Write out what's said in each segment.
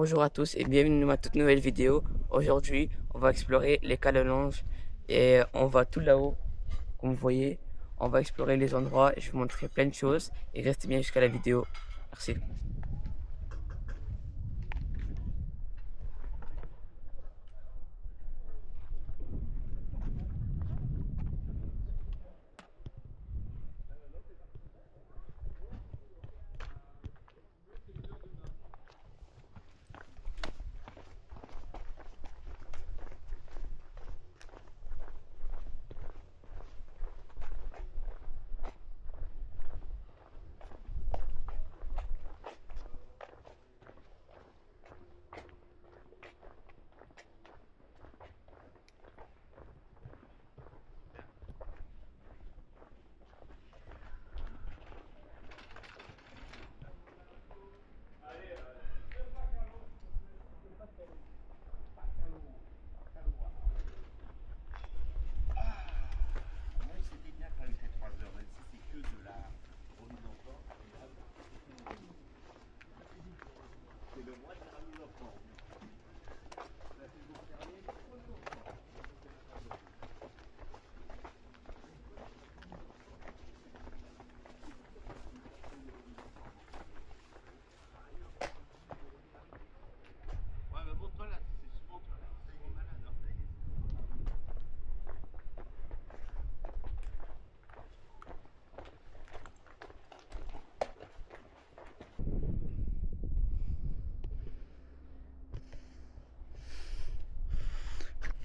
Bonjour à tous et bienvenue dans ma toute nouvelle vidéo. Aujourd'hui, on va explorer les Calonges et on va tout là-haut, comme vous voyez. On va explorer les endroits et je vais vous montrer plein de choses et restez bien jusqu'à la vidéo. Merci.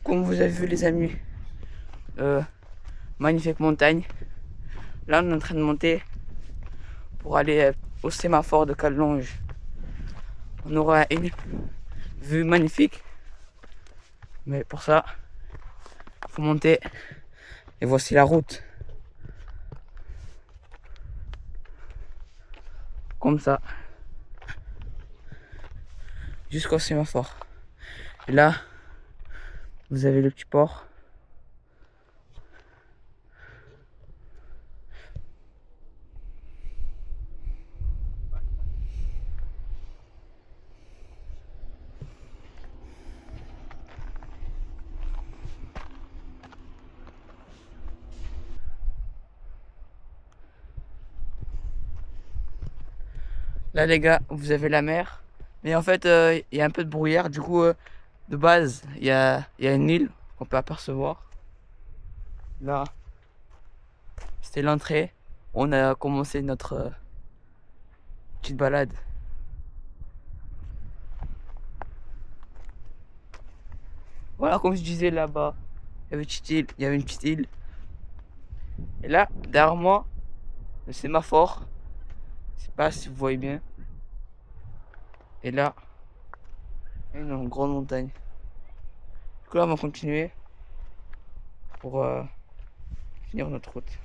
Comme vous avez vu les amis, magnifique montagne. Là on est en train de monter pour aller au sémaphore de Calonge. On aura une vue magnifique. Mais pour ça, il faut monter. Et voici la route. Comme ça. Jusqu'au sémaphore. Et là, vous avez le petit port. Là les gars, vous avez la mer. Mais en fait, il y a un peu de brouillard. Du coup, de base, il y a une île qu'on peut apercevoir. Là, c'était l'entrée. On a commencé notre petite balade. Voilà, comme je disais là-bas, il y avait une petite île. Il y avait une petite île. Et là, derrière moi, le sémaphore. Je sais pas si vous voyez bien. Et là, il y a une grande montagne. Du coup, là, on va continuer pour finir notre route.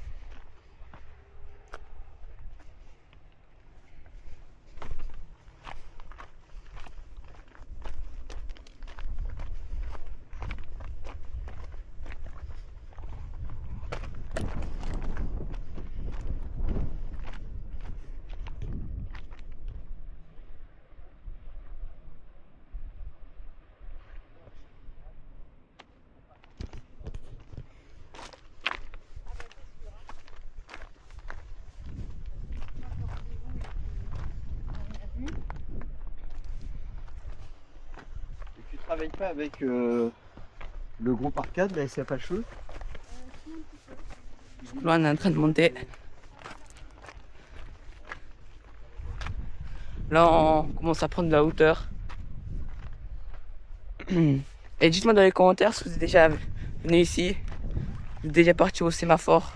Tu travailles pas avec le groupe arcade, la SCF HE? Là, on est en train de monter. Là, on commence à prendre de la hauteur. Et dites-moi dans les commentaires si vous êtes déjà venu ici, vous êtes déjà parti au sémaphore.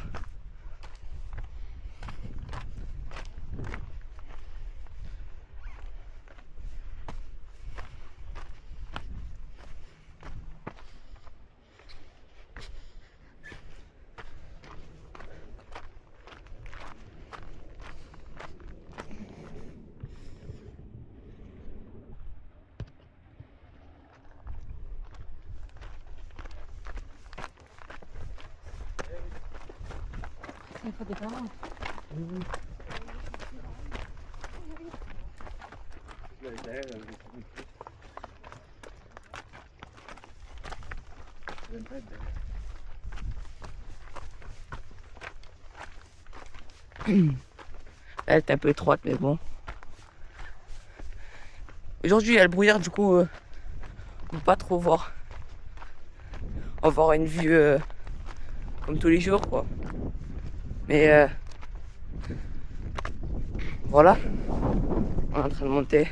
Il faut des parents. Oui. même pas être derrière. Elle est un peu étroite, mais bon. Aujourd'hui, il y a le brouillard, du coup, on peut pas trop voir. On va avoir une vue comme tous les jours, quoi. Mais voilà, on est en train de monter.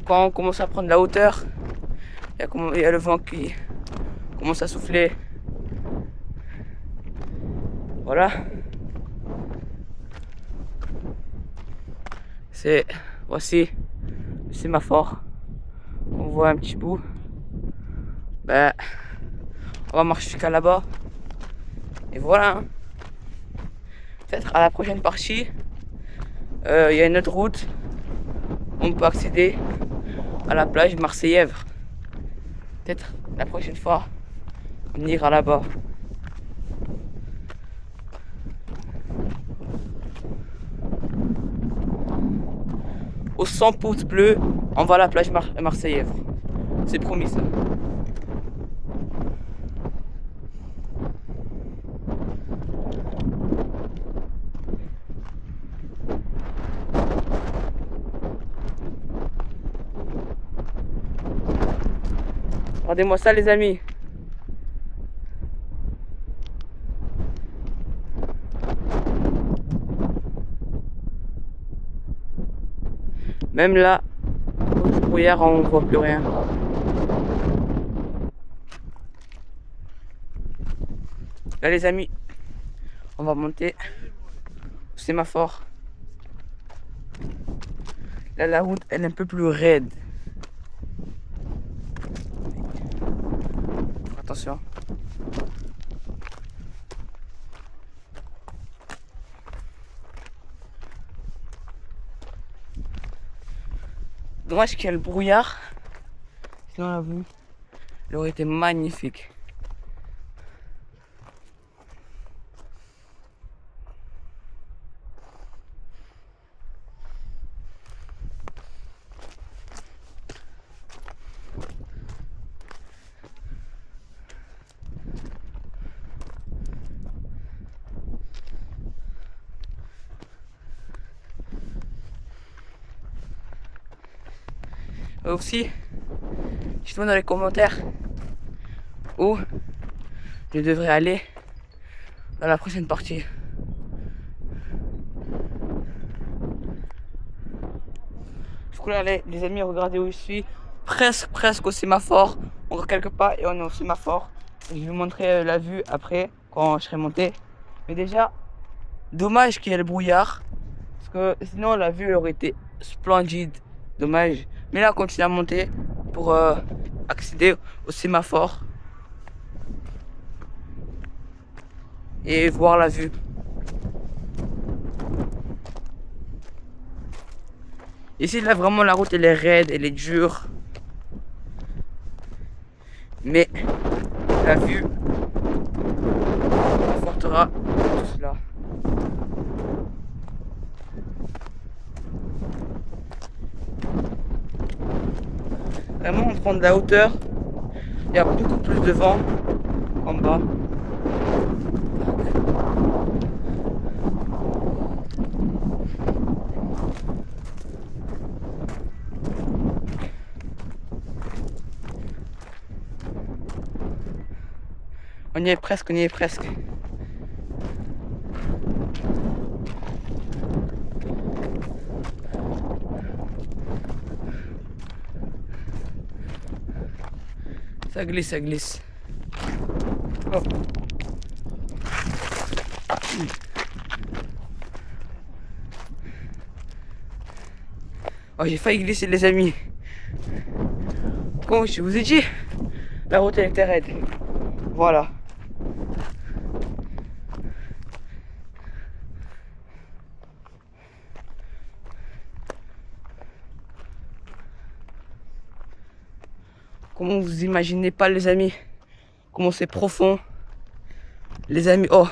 Quand on commence à prendre la hauteur, il y a le vent qui commence à souffler. Voilà. Voici le sémaphore. On voit un petit bout. Ben, on va marcher jusqu'à là-bas. Et voilà. Hein. Peut-être à la prochaine partie, il y a une autre route. On peut accéder à la plage Marseille-Èvre. Peut-être la prochaine fois, on ira là-bas. Aux 100 pouces bleus, on va à la plage Marseille-Èvre. C'est promis ça. Regardez-moi ça les amis. Même là, au brouillard, on voit plus rien. Là les amis, on va monter au sémaphore. Là la route elle est un peu plus raide. Attention. Dommage qu'il y a le brouillard. Sinon la vue, elle aurait été magnifique. Aussi, dites-moi dans les commentaires où je devrais aller dans la prochaine partie. Du coup là les amis, regardez où je suis. Presque au sémaphore. Encore quelques pas et on est au sémaphore. Et je vais vous montrer la vue après quand je serai monté. Mais déjà, dommage qu'il y ait le brouillard. Parce que sinon la vue aurait été splendide. Dommage. Mais là on continue à monter pour accéder au sémaphore. Et voir la vue. Ici là vraiment la route elle est raide, elle est dure. Mais la vue apportera tout cela. Vraiment on prend de la hauteur. Il y a beaucoup plus de vent en bas. On y est presque, on y est presque. Ça glisse, ça glisse. Oh. Oh, j'ai failli glisser les amis. Comme je vous ai dit, la route elle était raide. Voilà. Comment vous imaginez pas les amis? Comment c'est profond. Les amis, oh,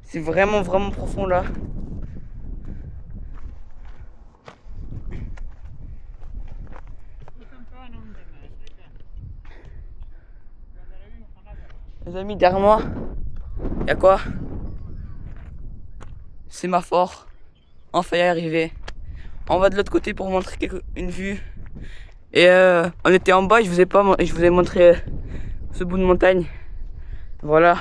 c'est vraiment profond là. Les amis, derrière moi, il y a quoi? Sémaphore. Enfin y arriver. On va de l'autre côté pour montrer une vue. Et on était en bas, je vous ai montré ce bout de montagne. Voilà.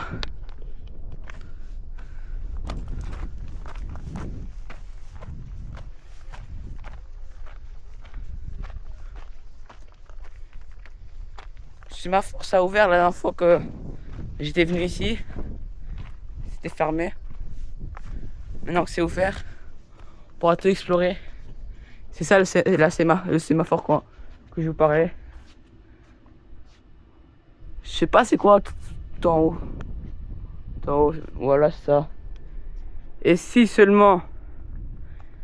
Sémaphore, ça a ouvert la dernière fois que j'étais venu ici. C'était fermé. Maintenant que c'est ouvert, on pourra tout explorer. C'est ça le sémaphore quoi, que je vous parlais. Je sais pas c'est quoi tout en haut. Tout en haut, voilà c'est ça. Et si seulement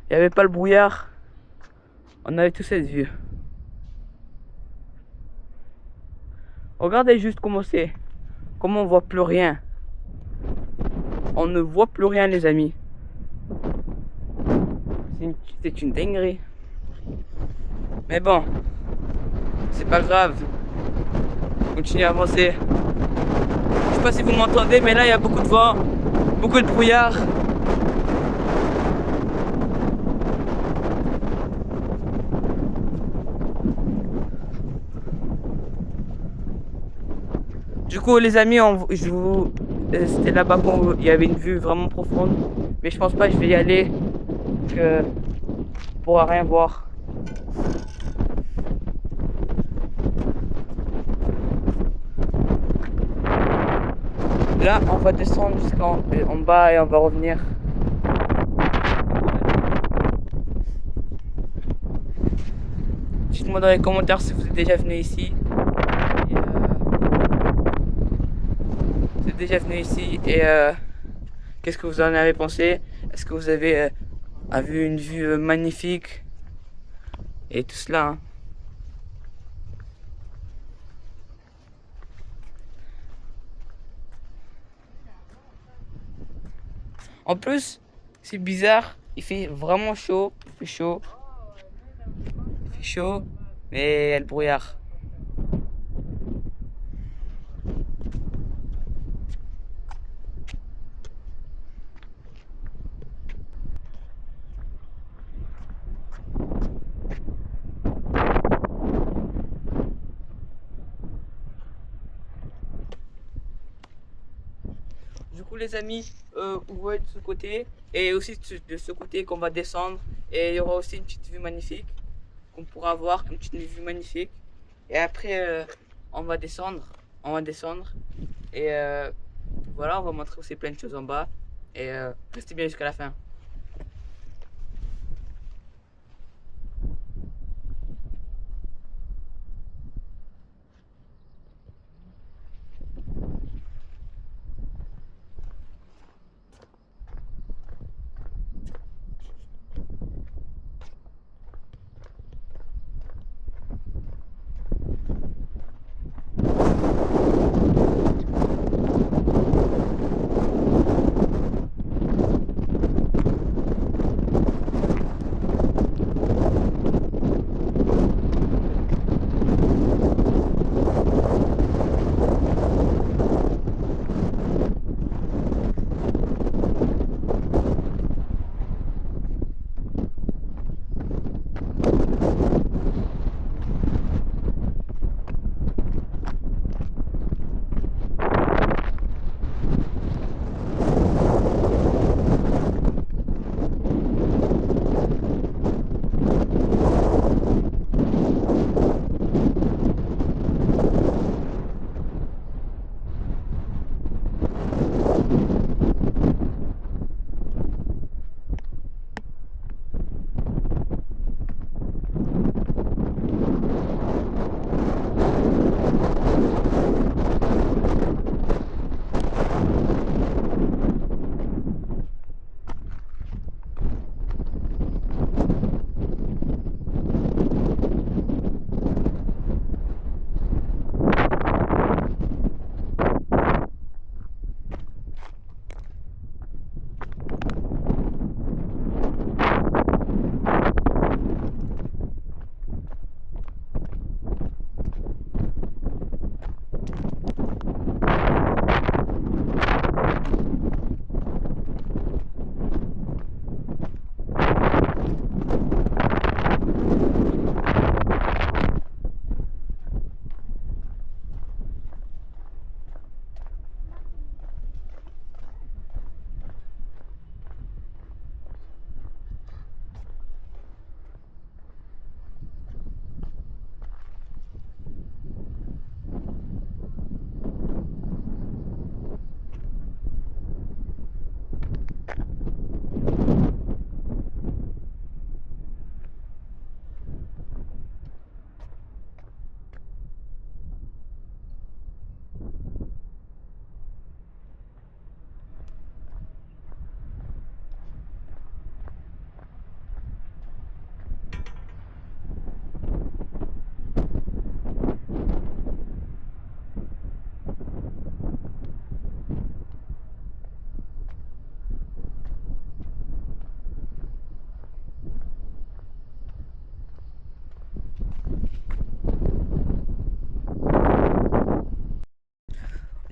il n'y avait pas le brouillard, on avait toute cette vue. Regardez juste comment c'est. Comment on voit plus rien. On ne voit plus rien les amis. C'est une dinguerie. Mais bon, c'est pas grave. Continuez à avancer. Je sais pas si vous m'entendez, mais là il y a beaucoup de vent, beaucoup de brouillard. Du coup les amis, c'était là-bas qu'il y avait une vue vraiment profonde. Mais je pense pas que je vais y aller. Que on pourra rien voir. Là, on va descendre jusqu'en bas et on va revenir. Dites-moi dans les commentaires si vous êtes déjà venu ici. Vous êtes déjà venu ici et qu'est-ce que vous en avez pensé? Est-ce que vous avez vu une vue magnifique? Et tout cela. Hein. En plus, c'est bizarre, il fait vraiment chaud, il fait chaud, mais il y a le brouillard. Du coup les amis, vous voyez de ce côté et aussi de ce côté qu'on va descendre et il y aura aussi une petite vue magnifique qu'on pourra voir, une petite vue magnifique et après on va descendre et voilà, on va montrer aussi plein de choses en bas et restez bien jusqu'à la fin.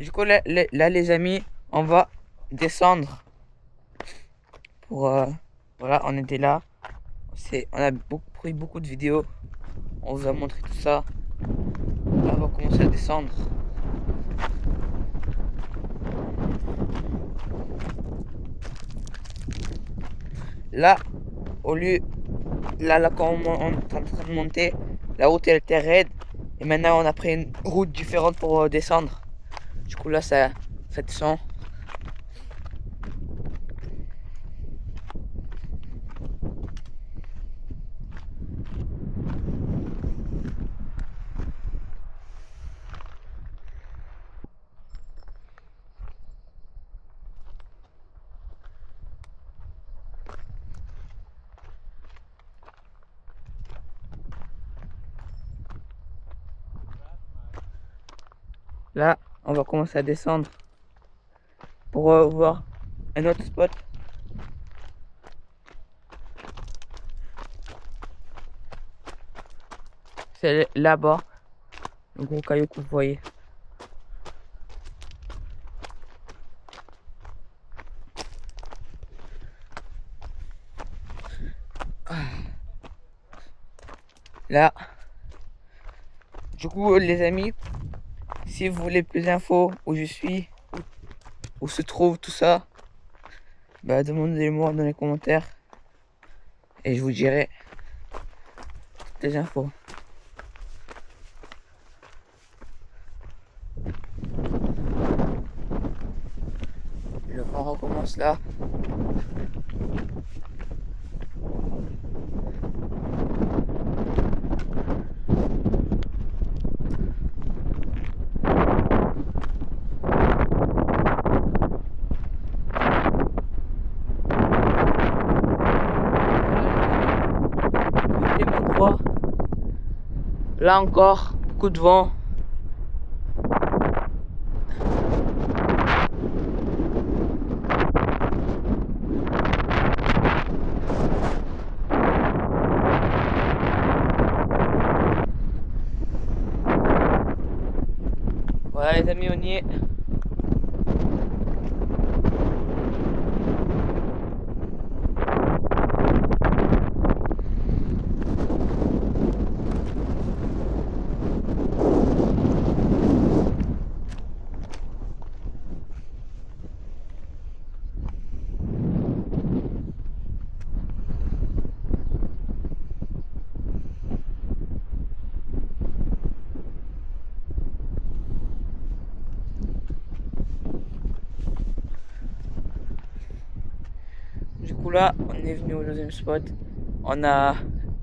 Du coup, là, les amis, on va descendre pour... voilà, on était là. On a pris beaucoup de vidéos. On vous a montré tout ça. Là, on va commencer à descendre. Là, au lieu... Là, quand on est en train de monter, la route, elle était raide. Et maintenant, on a pris une route différente pour descendre. Du coup, là, ça descend. Là, on va commencer à descendre pour voir un autre spot. C'est là-bas, le gros caillou que vous voyez. Là, du coup, les amis, si vous voulez plus d'infos où je suis, où se trouve tout ça, bah demandez-moi dans les commentaires et je vous dirai toutes les infos. Le vent recommence là. Là encore, coup de vent. Voilà les amis, on y est. Du coup là, on est venu au deuxième spot. On a,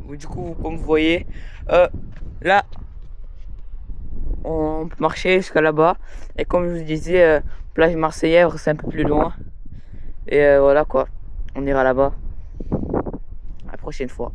du coup, comme vous voyez, là, on peut marcher jusqu'à là-bas. Et comme je vous disais, plage Marseillaise, c'est un peu plus loin. Et voilà quoi, on ira là-bas la prochaine fois.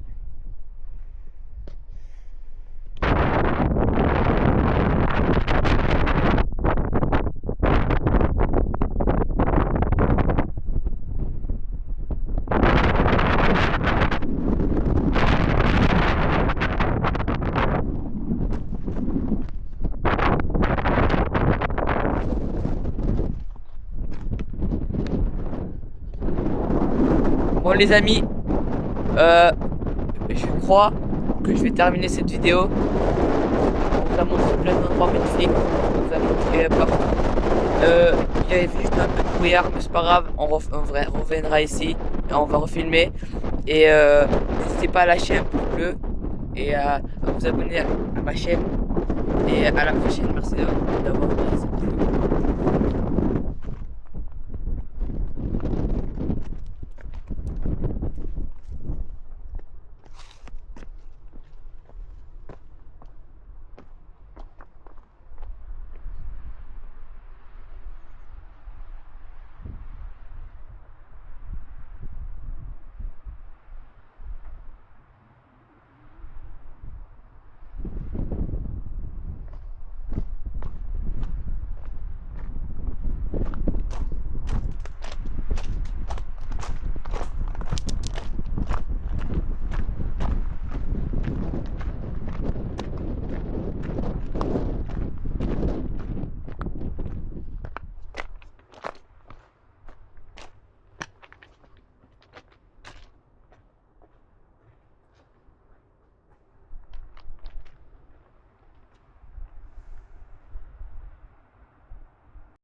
Bon les amis, je crois que je vais terminer cette vidéo. On vous a montré plein d'endroits magnifiques. On vous a montré partout. Il y avait juste un peu de brouillard, mais c'est pas grave. On reviendra ici et on va refilmer. Et n'hésitez pas à lâcher un pouce bleu et à vous abonner à ma chaîne. Et à la prochaine. Merci d'avoir regardé cette vidéo.